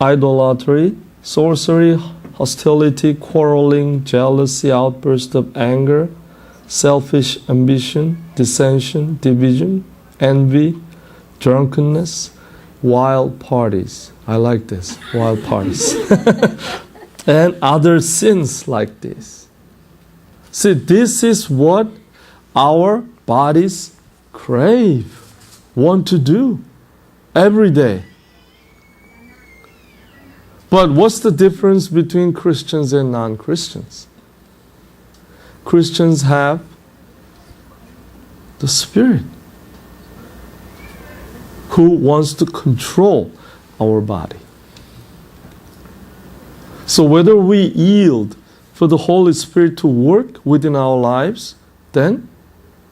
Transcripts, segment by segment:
idolatry, sorcery, hostility, quarreling, jealousy, outburst of anger, selfish ambition, dissension, division, envy, drunkenness, wild parties. I like this, wild parties. And other sins like this. See, this is what our bodies crave, want to do every day. But what's the difference between Christians and non-Christians? Christians have the Spirit who wants to control our body. So whether we yield for the Holy Spirit to work within our lives, then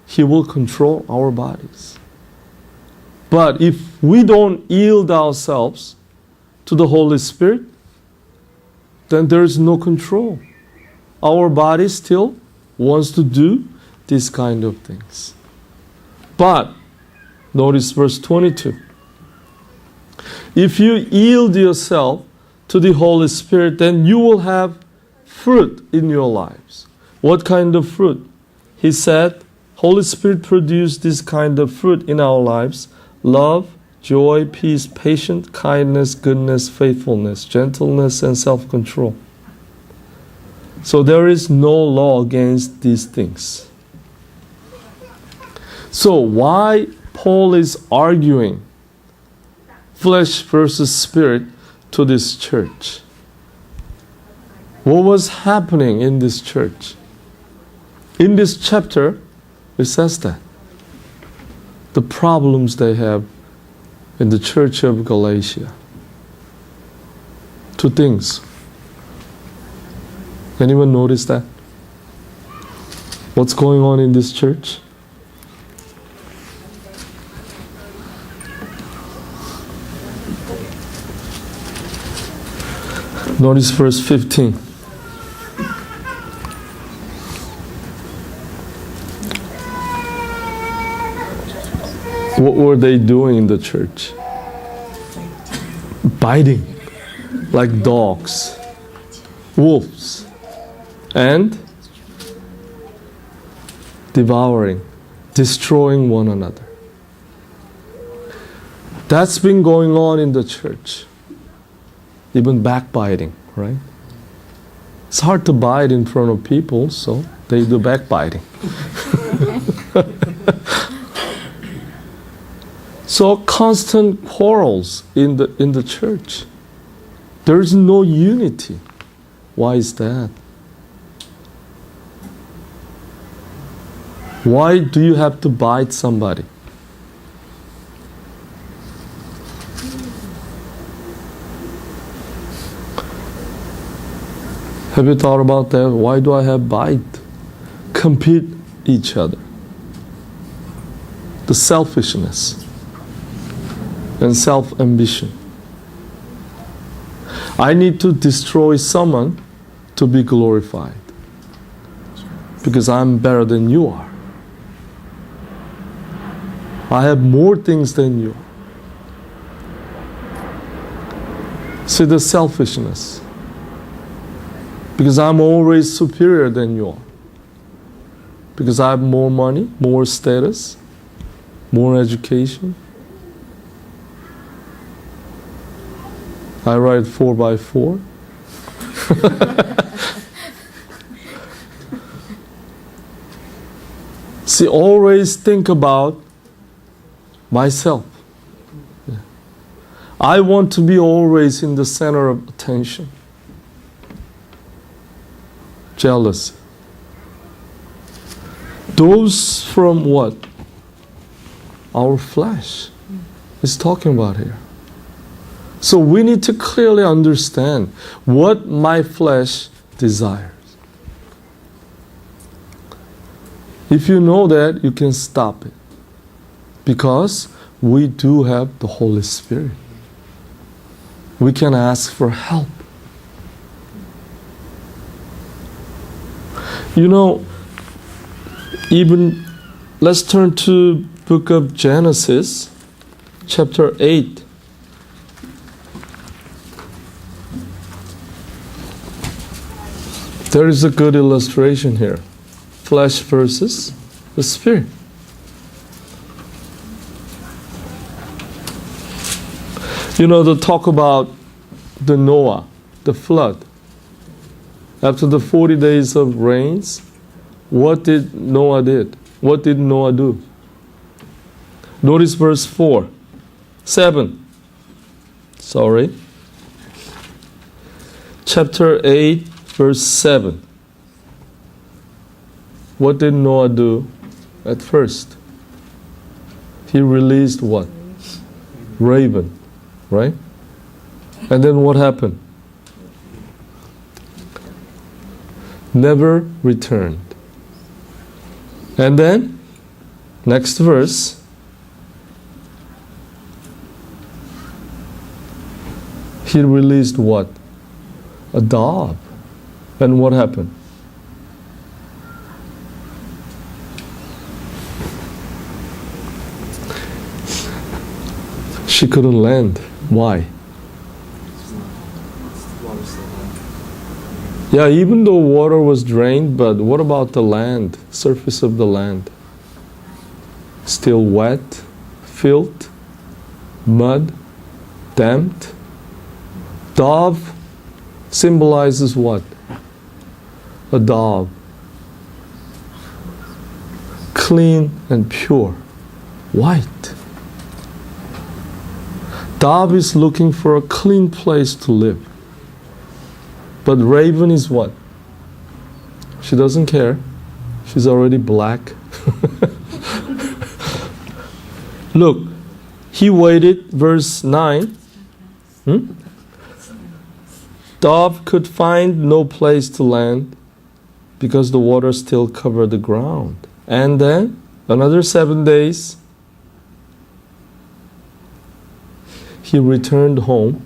He will control our bodies. But if we don't yield ourselves to the Holy Spirit, then there is no control. Our body still wants to do these kind of things. But, notice verse 22. If you yield yourself to the Holy Spirit, then you will have fruit in your lives. What kind of fruit? He said, Holy Spirit produced this kind of fruit in our lives: love, joy, peace, patience, kindness, goodness, faithfulness, gentleness, and self-control. So there is no law against these things. So why Paul is arguing flesh versus spirit to this church? What was happening in this church? In this chapter, it says that the problems they have in the church of Galatia. Two things. Anyone notice that? What's going on in this church? Notice verse 15. What were they doing in the church? Biting like dogs, wolves, and devouring, destroying one another. That's been going on in the church. Even backbiting, right? It's hard to bite in front of people, so they do backbiting. So constant quarrels in the church. There is no unity. Why is that? Why do you have to bite somebody? Have you thought about that? Why do I have bite? Compete each other. The selfishness and self-ambition. I need to destroy someone to be glorified because I'm better than you are. I have more things than you. See the selfishness. Because I'm always superior than you are. Because I have more money, more status, more education. I ride 4x4. See, always think about myself. I want to be always in the center of attention. Jealousy. Those from what? Our flesh is talking about here. So we need to clearly understand what my flesh desires. If you know that, you can stop it. Because we do have the Holy Spirit. We can ask for help. You know, even let's turn to book of Genesis, chapter 8. There is a good illustration here. Flesh versus the spirit. You know, the talk about the Noah, the flood. After the 40 days of rains, what did Noah did? What did Noah do? Notice verse 7. Chapter 8, verse 7. What did Noah do at first? He released what? Raven, right? And then what happened? Never returned. And then, next verse, he released what? A dove. And what happened? She couldn't land. Why? Yeah, even though water was drained, but what about the land, surface of the land? Still wet, filth, mud, damped. Dove symbolizes what? A dove. Clean and pure. White. Dove is looking for a clean place to live. But raven is what? She doesn't care. She's already black. Look, he waited, verse 9. Dove could find no place to land because the water still covered the ground. And then, another 7 days, he returned home.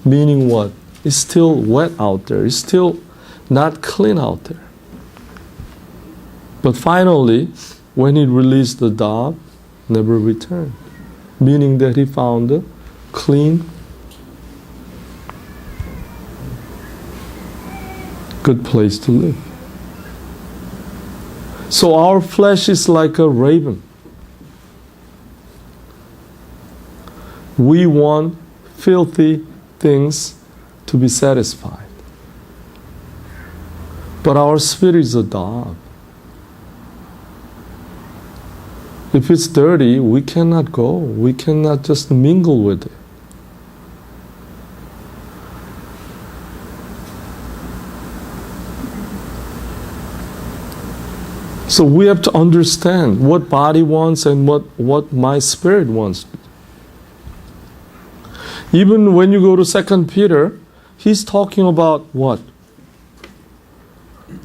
Meaning what? It's still wet out there. It's still not clean out there. But finally, when he released the dove, never returned. Meaning that he found a clean, good place to live. So our flesh is like a raven. We want filthy things to be satisfied. But our spirit is a dove. If it's dirty, we cannot go. We cannot just mingle with it. So we have to understand what body wants and what my spirit wants. Even when you go to 2 Peter, he's talking about what?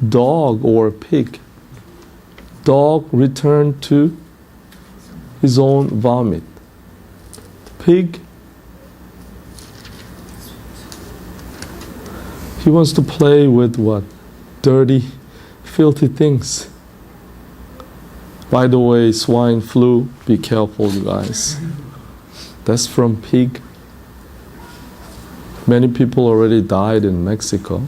Dog or pig. Dog returned to his own vomit. Pig, he wants to play with what? Dirty, filthy things. By the way, swine flu, be careful, you guys. That's from pig. Many people already died in Mexico.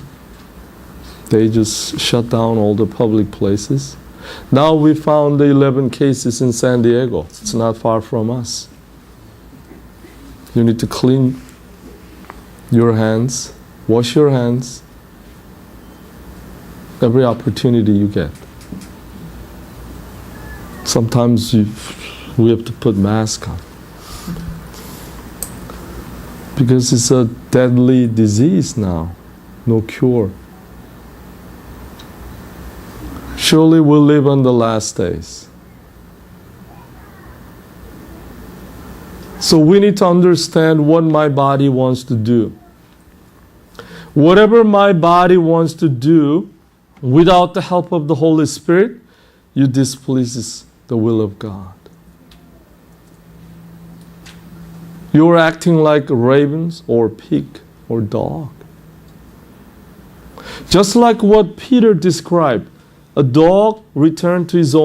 They just shut down all the public places. Now we found the 11 cases in San Diego. It's not far from us. You need to clean your hands, wash your hands, every opportunity you get. Sometimes we have to put mask on. Because it's a deadly disease now. No cure. Surely we'll live on the last days. So we need to understand what my body wants to do. Whatever my body wants to do, without the help of the Holy Spirit, you displeases the will of God. You're acting like ravens or pig or dog. Just like what Peter described, a dog returned to his own